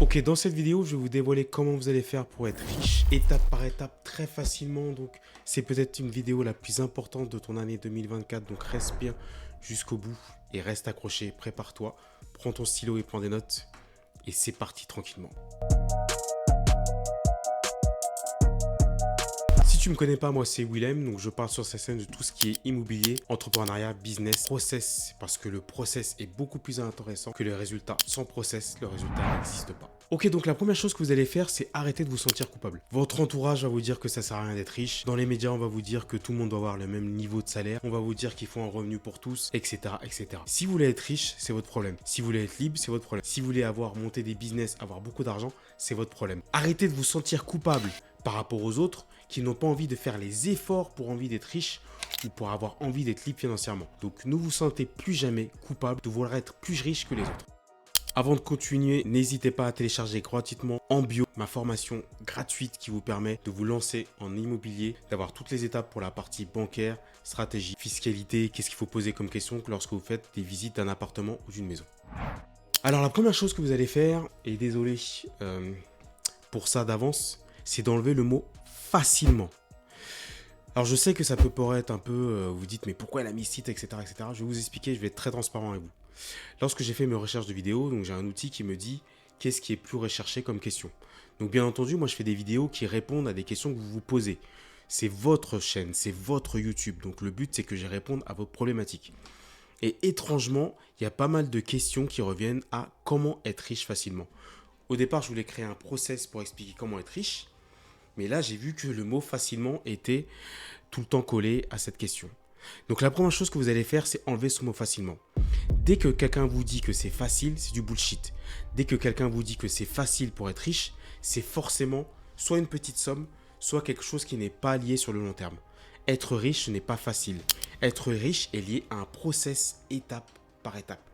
Ok, dans cette vidéo, je vais vous dévoiler comment vous allez faire pour être riche, étape par étape, très facilement. Donc, c'est peut-être une vidéo la plus importante de ton année 2024. Donc, reste bien jusqu'au bout et reste accroché. Prépare-toi, prends ton stylo et prends des notes. Et c'est parti tranquillement. Si tu me connais pas, moi c'est Willem, donc je parle sur cette scène de tout ce qui est immobilier, entrepreneuriat, business, process, parce que le process est beaucoup plus intéressant que le résultat. Sans process, le résultat n'existe pas. Ok, donc la première chose que vous allez faire, c'est arrêter de vous sentir coupable. Votre entourage va vous dire que ça sert à rien d'être riche. Dans les médias, on va vous dire que tout le monde doit avoir le même niveau de salaire. On va vous dire qu'il faut un revenu pour tous, etc., etc. Si vous voulez être riche, c'est votre problème. Si vous voulez être libre, c'est votre problème. Si vous voulez avoir monté des business, avoir beaucoup d'argent, c'est votre problème. Arrêtez de vous sentir coupable par rapport aux autres qui n'ont pas envie de faire les efforts pour envie d'être riche ou pour avoir envie d'être libre financièrement. Donc ne vous sentez plus jamais coupable de vouloir être plus riche que les autres. Avant de continuer, n'hésitez pas à télécharger gratuitement en bio ma formation gratuite qui vous permet de vous lancer en immobilier, d'avoir toutes les étapes pour la partie bancaire, stratégie, fiscalité, qu'est-ce qu'il faut poser comme question lorsque vous faites des visites d'un appartement ou d'une maison. Alors la première chose que vous allez faire, et désolé pour ça d'avance, c'est d'enlever le mot facilement. Alors je sais que ça peut paraître un peu, vous dites mais pourquoi elle a mis site, etc., etc. Je vais vous expliquer, je vais être très transparent avec vous. Lorsque j'ai fait mes recherches de vidéos, donc j'ai un outil qui me dit qu'est-ce qui est plus recherché comme question. Donc bien entendu, moi je fais des vidéos qui répondent à des questions que vous vous posez. C'est votre chaîne, c'est votre YouTube. Donc le but c'est que je réponde à vos problématiques. Et étrangement, il y a pas mal de questions qui reviennent à comment être riche facilement. Au départ, je voulais créer un process pour expliquer comment être riche. Mais là, j'ai vu que le mot facilement était tout le temps collé à cette question. Donc la première chose que vous allez faire, c'est enlever ce mot facilement. Dès que quelqu'un vous dit que c'est facile, c'est du bullshit. Dès que quelqu'un vous dit que c'est facile pour être riche, c'est forcément soit une petite somme, soit quelque chose qui n'est pas lié sur le long terme. Être riche, ce n'est pas facile. Être riche est lié à un process étape par étape.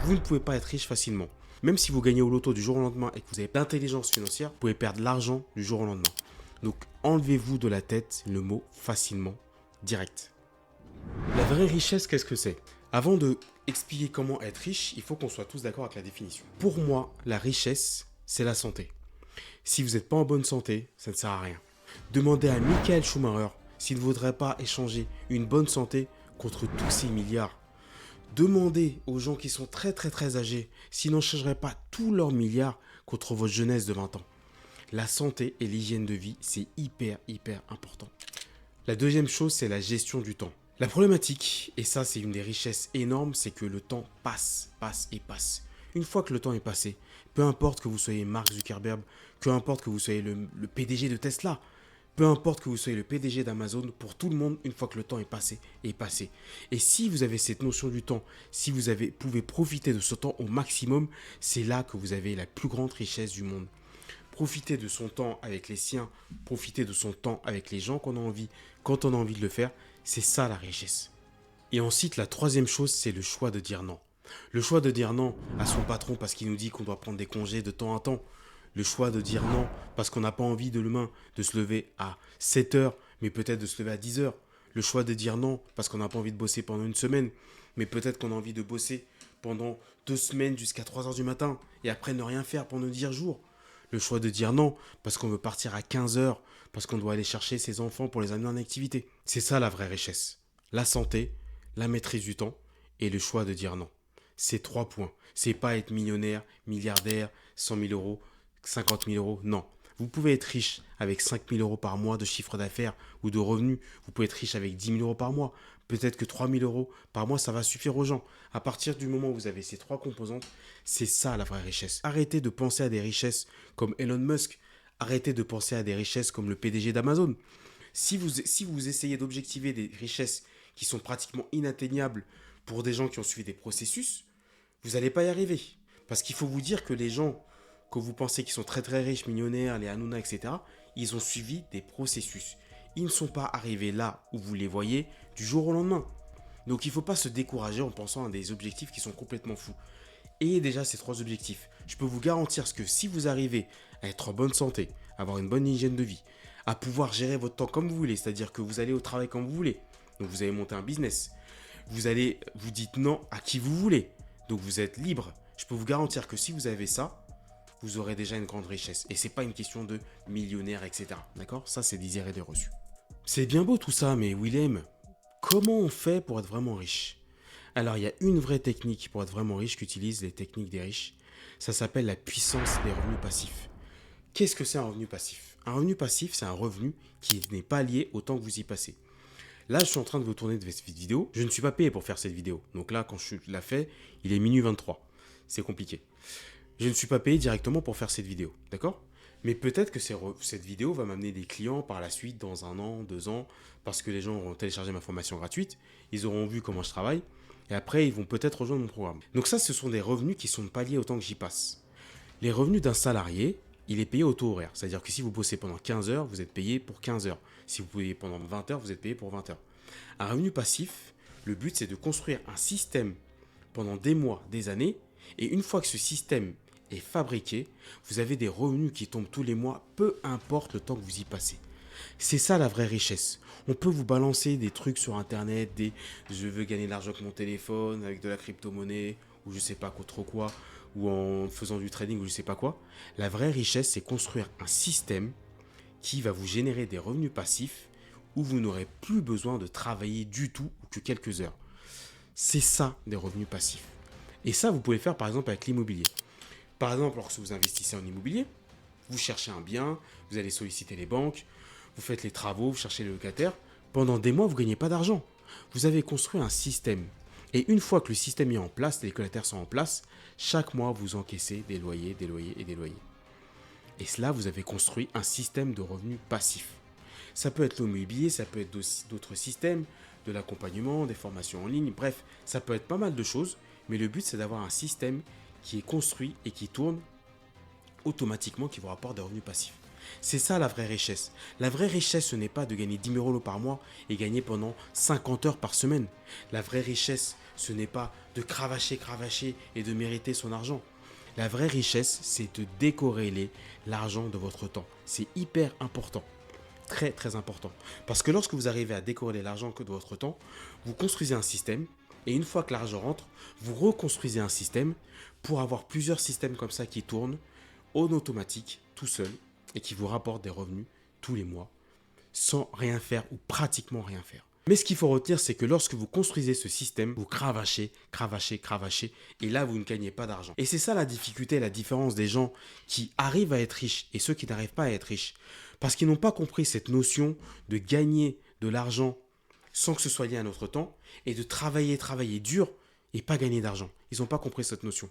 Vous ne pouvez pas être riche facilement. Même si vous gagnez au loto du jour au lendemain et que vous avez d'intelligence financière, vous pouvez perdre de l'argent du jour au lendemain. Donc enlevez-vous de la tête le mot facilement, direct. La vraie richesse, qu'est-ce que c'est? Avant de expliquer comment être riche, il faut qu'on soit tous d'accord avec la définition. Pour moi, la richesse, c'est la santé. Si vous n'êtes pas en bonne santé, ça ne sert à rien. Demandez à Michael Schumacher s'il ne voudrait pas échanger une bonne santé contre tous ces milliards. Demandez aux gens qui sont très âgés s'ils n'échangeraient pas tous leurs milliards contre votre jeunesse de 20 ans. La santé et l'hygiène de vie, c'est hyper important. La deuxième chose, c'est la gestion du temps. La problématique, et ça c'est une des richesses énormes, c'est que le temps passe. Une fois que le temps est passé, peu importe que vous soyez Mark Zuckerberg, peu importe que vous soyez le PDG de Tesla, peu importe que vous soyez le PDG d'Amazon, pour tout le monde, une fois que le temps est passé, est passé. Et si vous avez cette notion du temps, si vous pouvez profiter de ce temps au maximum, c'est là que vous avez la plus grande richesse du monde. Profiter de son temps avec les siens, profiter de son temps avec les gens qu'on a envie, quand on a envie de le faire, c'est ça la richesse. Et ensuite, la troisième chose, c'est le choix de dire non. Le choix de dire non à son patron parce qu'il nous dit qu'on doit prendre des congés de temps en temps. Le choix de dire non parce qu'on n'a pas envie de demain de se lever à 7 heures, mais peut-être de se lever à 10 heures. Le choix de dire non parce qu'on n'a pas envie de bosser pendant une semaine, mais peut-être qu'on a envie de bosser pendant 2 semaines jusqu'à 3 heures du matin et après ne rien faire pendant 10 jours. Le choix de dire non parce qu'on veut partir à 15 heures, parce qu'on doit aller chercher ses enfants pour les amener en activité. C'est ça la vraie richesse. La santé, la maîtrise du temps et le choix de dire non. C'est 3 points. C'est pas être millionnaire, milliardaire, 100 000 euros, 50 000 euros. Non. Vous pouvez être riche avec 5 000 euros par mois de chiffre d'affaires ou de revenus. Vous pouvez être riche avec 10 000 euros par mois. Peut-être que 3 000 euros par mois, ça va suffire aux gens. À partir du moment où vous avez ces 3 composantes, c'est ça la vraie richesse. Arrêtez de penser à des richesses comme Elon Musk. Arrêtez de penser à des richesses comme le PDG d'Amazon. Si vous essayez d'objectiver des richesses qui sont pratiquement inatteignables pour des gens qui ont suivi des processus, vous n'allez pas y arriver. Parce qu'il faut vous dire que les gens que vous pensez qui sont très riches, millionnaires, les Hanouna, etc., ils ont suivi des processus. Ils ne sont pas arrivés là où vous les voyez du jour au lendemain. Donc il ne faut pas se décourager en pensant à des objectifs qui sont complètement fous. Ayez déjà ces 3 objectifs. Je peux vous garantir que si vous arrivez à être en bonne santé, à avoir une bonne hygiène de vie, à pouvoir gérer votre temps comme vous voulez, c'est-à-dire que vous allez au travail comme vous voulez, donc vous allez monter un business, vous dites non à qui vous voulez, donc vous êtes libre. Je peux vous garantir que si vous avez ça, vous aurez déjà une grande richesse. Et c'est pas une question de millionnaire, etc. D'accord? Ça, c'est des idées reçues. C'est bien beau tout ça, mais Willem, comment on fait pour être vraiment riche? Alors, il y a une vraie technique pour être vraiment riche qu'utilisent les techniques des riches. Ça s'appelle la puissance des revenus passifs. Qu'est-ce que c'est un revenu passif? Un revenu passif, c'est un revenu qui n'est pas lié au temps que vous y passez. Là, je suis en train de vous tourner cette vidéo. Je ne suis pas payé pour faire cette vidéo. Donc là, quand je la fais, il est minuit 23. C'est compliqué. Je ne suis pas payé directement pour faire cette vidéo. D'accord? Mais peut-être que cette vidéo va m'amener des clients par la suite, dans 1 an, 2 ans, parce que les gens auront téléchargé ma formation gratuite, ils auront vu comment je travaille, et après, ils vont peut-être rejoindre mon programme. Donc ça, ce sont des revenus qui ne sont pas liés au temps que j'y passe. Les revenus d'un salarié, il est payé au taux horaire. C'est-à-dire que si vous bossez pendant 15 heures, vous êtes payé pour 15 heures. Si vous payez pendant 20 heures, vous êtes payé pour 20 heures. Un revenu passif, le but, c'est de construire un système pendant des mois, des années, et une fois que ce système est fabriqué, vous avez des revenus qui tombent tous les mois, peu importe le temps que vous y passez. C'est ça la vraie richesse. On peut vous balancer des trucs sur internet, des je veux gagner de l'argent avec mon téléphone, avec de la crypto-monnaie, ou je sais pas quoi, trop quoi, ou en faisant du trading, ou je sais pas quoi. La vraie richesse, c'est construire un système qui va vous générer des revenus passifs où vous n'aurez plus besoin de travailler du tout ou que quelques heures. C'est ça des revenus passifs. Et ça, vous pouvez le faire par exemple avec l'immobilier. Par exemple, lorsque vous investissez en immobilier, vous cherchez un bien, vous allez solliciter les banques, vous faites les travaux, vous cherchez les locataires. Pendant des mois, vous ne gagnez pas d'argent. Vous avez construit un système. Et une fois que le système est en place, les locataires sont en place, chaque mois, vous encaissez des loyers, des loyers et des loyers. Et cela, vous avez construit un système de revenus passifs. Ça peut être l'immobilier, ça peut être d'autres systèmes, de l'accompagnement, des formations en ligne, bref, ça peut être pas mal de choses, mais le but, c'est d'avoir un système qui est construit et qui tourne automatiquement, qui vous rapporte des revenus passifs. C'est ça la vraie richesse. La vraie richesse, ce n'est pas de gagner 10 000 euros par mois et gagner pendant 50 heures par semaine. La vraie richesse, ce n'est pas de cravacher et de mériter son argent. La vraie richesse, c'est de décorréler l'argent de votre temps. C'est hyper important. Très, très important. Parce que lorsque vous arrivez à décorréler l'argent que de votre temps, vous construisez un système et une fois que l'argent rentre, vous reconstruisez un système pour avoir plusieurs systèmes comme ça qui tournent en automatique, tout seul, et qui vous rapportent des revenus tous les mois, sans rien faire ou pratiquement rien faire. Mais ce qu'il faut retenir, c'est que lorsque vous construisez ce système, vous cravachez, et là, vous ne gagnez pas d'argent. Et c'est ça la difficulté, la différence des gens qui arrivent à être riches et ceux qui n'arrivent pas à être riches. Parce qu'ils n'ont pas compris cette notion de gagner de l'argent sans que ce soit lié à notre temps, et de travailler dur et pas gagner d'argent. Ils n'ont pas compris cette notion.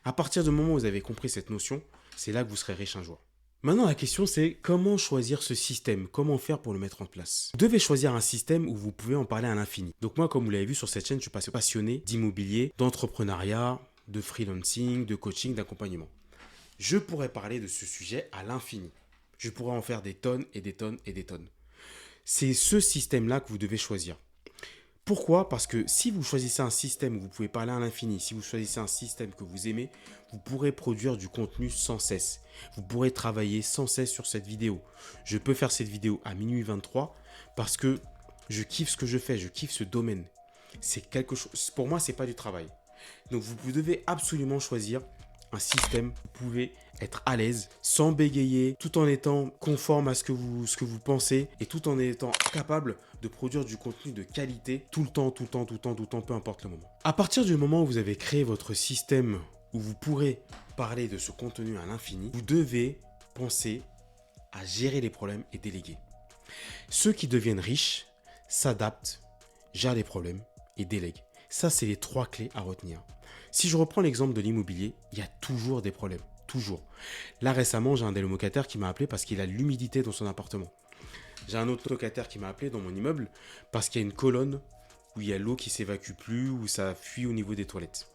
À partir du moment où vous avez compris cette notion, c'est là que vous serez riche un jour. Maintenant, la question c'est comment choisir ce système? Comment faire pour le mettre en place? Vous devez choisir un système où vous pouvez en parler à l'infini. Donc moi, comme vous l'avez vu sur cette chaîne, je suis passionné d'immobilier, d'entrepreneuriat, de freelancing, de coaching, d'accompagnement. Je pourrais parler de ce sujet à l'infini. Je pourrais en faire des tonnes et des tonnes et des tonnes. C'est ce système-là que vous devez choisir. Pourquoi? Parce que si vous choisissez un système où vous pouvez parler à l'infini, si vous choisissez un système que vous aimez, vous pourrez produire du contenu sans cesse. Vous pourrez travailler sans cesse sur cette vidéo. Je peux faire cette vidéo à minuit 23 parce que je kiffe ce que je fais, je kiffe ce domaine. C'est quelque chose, pour moi, c'est pas du travail. Donc vous devez absolument choisir un système où vous pouvez être à l'aise, sans bégayer, tout en étant conforme à ce que vous pensez et tout en étant capable de produire du contenu de qualité tout le temps, peu importe le moment. À partir du moment où vous avez créé votre système où vous pourrez parler de ce contenu à l'infini, vous devez penser à gérer les problèmes et déléguer. Ceux qui deviennent riches s'adaptent, gèrent les problèmes et délèguent. Ça, c'est les 3 clés à retenir. Si je reprends l'exemple de l'immobilier, il y a toujours des problèmes. Toujours. Là, récemment, j'ai un des locataires qui m'a appelé parce qu'il a l'humidité dans son appartement. J'ai un autre locataire qui m'a appelé dans mon immeuble parce qu'il y a une colonne où il y a l'eau qui ne s'évacue plus, où ça fuit au niveau des toilettes.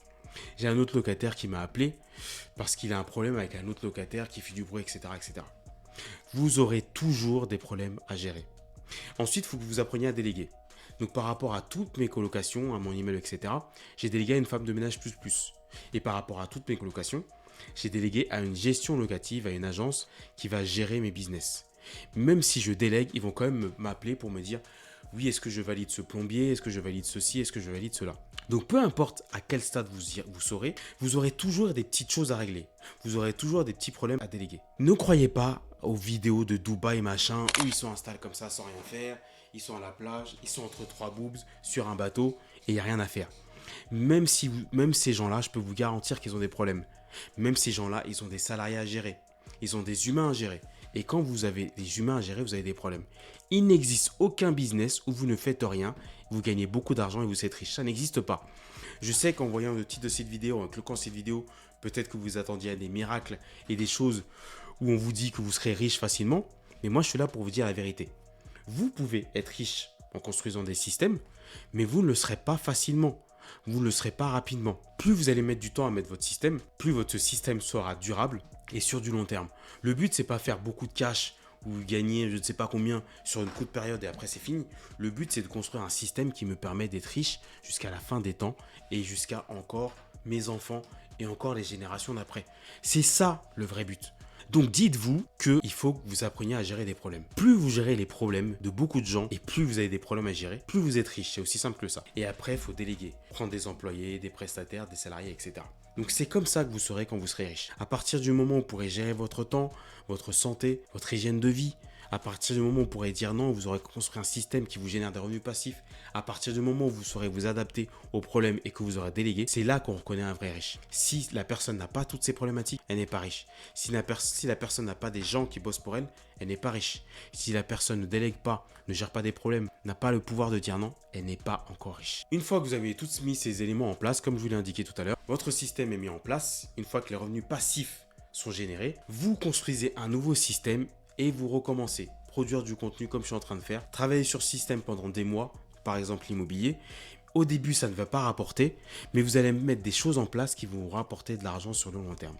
J'ai un autre locataire qui m'a appelé parce qu'il a un problème avec un autre locataire qui fait du bruit, etc., etc. Vous aurez toujours des problèmes à gérer. Ensuite, il faut que vous appreniez à déléguer. Donc, par rapport à toutes mes colocations, à mon immeuble, etc., j'ai délégué à une femme de ménage plus. Et par rapport à toutes mes colocations, j'ai délégué à une gestion locative, à une agence qui va gérer mes business. Même si je délègue, ils vont quand même m'appeler pour me dire Oui, est-ce que je valide ce plombier? Est-ce que je valide ceci? Est-ce que je valide cela? Donc peu importe à quel stade vous serez, vous aurez toujours des petites choses à régler. Vous aurez toujours des petits problèmes à déléguer. Ne croyez pas aux vidéos de Dubaï machin où ils sont installés comme ça sans rien faire. Ils sont à la plage, ils sont entre trois boobs sur un bateau et il n'y a rien à faire. Même ces gens-là, je peux vous garantir qu'ils ont des problèmes. Même ces gens-là, ils ont des salariés à gérer. Ils ont des humains à gérer. Et quand vous avez des humains à gérer, vous avez des problèmes. Il n'existe aucun business où vous ne faites rien, vous gagnez beaucoup d'argent et vous êtes riche. Ça n'existe pas. Je sais qu'en voyant le titre de cette vidéo, en cliquant cette vidéo, peut-être que vous attendiez à des miracles et des choses où on vous dit que vous serez riche facilement. Mais moi, je suis là pour vous dire la vérité. Vous pouvez être riche en construisant des systèmes, mais vous ne le serez pas facilement. Vous ne le serez pas rapidement. Plus vous allez mettre du temps à mettre votre système, plus votre système sera durable et sur du long terme. Le but, c'est pas faire beaucoup de cash ou gagner je ne sais pas combien sur une courte période et après c'est fini. Le but, c'est de construire un système qui me permet d'être riche jusqu'à la fin des temps et jusqu'à encore mes enfants et encore les générations d'après. C'est ça le vrai but. Donc dites-vous qu'il faut que vous appreniez à gérer des problèmes. Plus vous gérez les problèmes de beaucoup de gens et plus vous avez des problèmes à gérer, plus vous êtes riche. C'est aussi simple que ça. Et après, il faut déléguer. Prendre des employés, des prestataires, des salariés, etc. Donc c'est comme ça que vous serez quand vous serez riche. À partir du moment où vous pourrez gérer votre temps, votre santé, votre hygiène de vie, à partir du moment où vous pourrez dire non, vous aurez construit un système qui vous génère des revenus passifs. À partir du moment où vous saurez vous adapter aux problèmes et que vous aurez délégué, c'est là qu'on reconnaît un vrai riche. Si la personne n'a pas toutes ces problématiques, elle n'est pas riche. Si la personne n'a pas des gens qui bossent pour elle, elle n'est pas riche. Si la personne ne délègue pas, ne gère pas des problèmes, n'a pas le pouvoir de dire non, elle n'est pas encore riche. Une fois que vous avez tous mis ces éléments en place, comme je vous l'ai indiqué tout à l'heure, votre système est mis en place. Une fois que les revenus passifs sont générés, vous construisez un nouveau système et vous recommencez. Produire du contenu comme je suis en train de faire, travailler sur ce système pendant des mois, par exemple l'immobilier. Au début, ça ne va pas rapporter, mais vous allez mettre des choses en place qui vont vous rapporter de l'argent sur le long terme.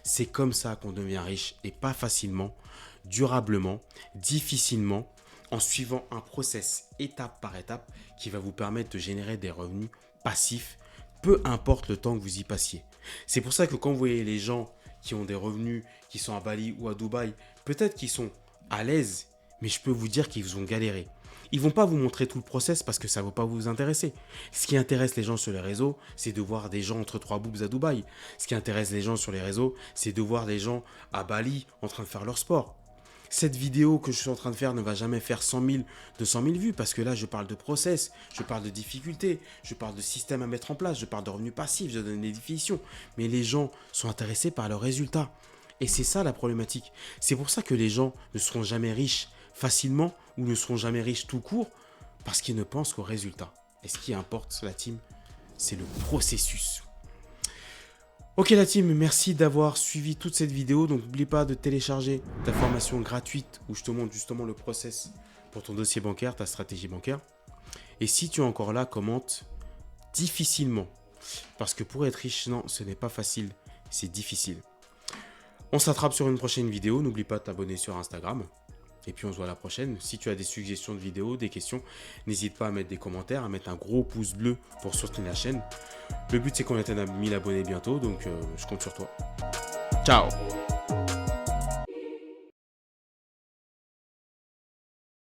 C'est comme ça qu'on devient riche et pas facilement, durablement, difficilement, en suivant un process étape par étape qui va vous permettre de générer des revenus passifs, peu importe le temps que vous y passiez. C'est pour ça que quand vous voyez les gens qui ont des revenus, qui sont à Bali ou à Dubaï, peut-être qu'ils sont à l'aise, mais je peux vous dire qu'ils ont galéré. Ils vont pas vous montrer tout le process parce que ça ne va pas vous intéresser. Ce qui intéresse les gens sur les réseaux, c'est de voir des gens entre trois boobs à Dubaï. Ce qui intéresse les gens sur les réseaux, c'est de voir des gens à Bali en train de faire leur sport. Cette vidéo que je suis en train de faire ne va jamais faire 100 000, 200 000 vues parce que là, je parle de process, je parle de difficultés, je parle de système à mettre en place, je parle de revenus passifs, je donne des définitions. Mais les gens sont intéressés par leurs résultats. Et c'est ça la problématique. C'est pour ça que les gens ne seront jamais riches facilement ou ne seront jamais riches tout court parce qu'ils ne pensent qu'aux résultats. Et ce qui importe, la team, c'est le processus. Ok la team, merci d'avoir suivi toute cette vidéo. Donc n'oublie pas de télécharger ta formation gratuite où je te montre justement le process pour ton dossier bancaire, ta stratégie bancaire. Et si tu es encore là, commente difficilement. Parce que pour être riche, non, ce n'est pas facile, c'est difficile. On s'attrape sur une prochaine vidéo. N'oublie pas de t'abonner sur Instagram. Et puis on se voit à la prochaine. Si tu as des suggestions de vidéos, des questions, n'hésite pas à mettre des commentaires, à mettre un gros pouce bleu pour soutenir la chaîne. Le but c'est qu'on atteigne 1000 abonnés bientôt, donc je compte sur toi. Ciao!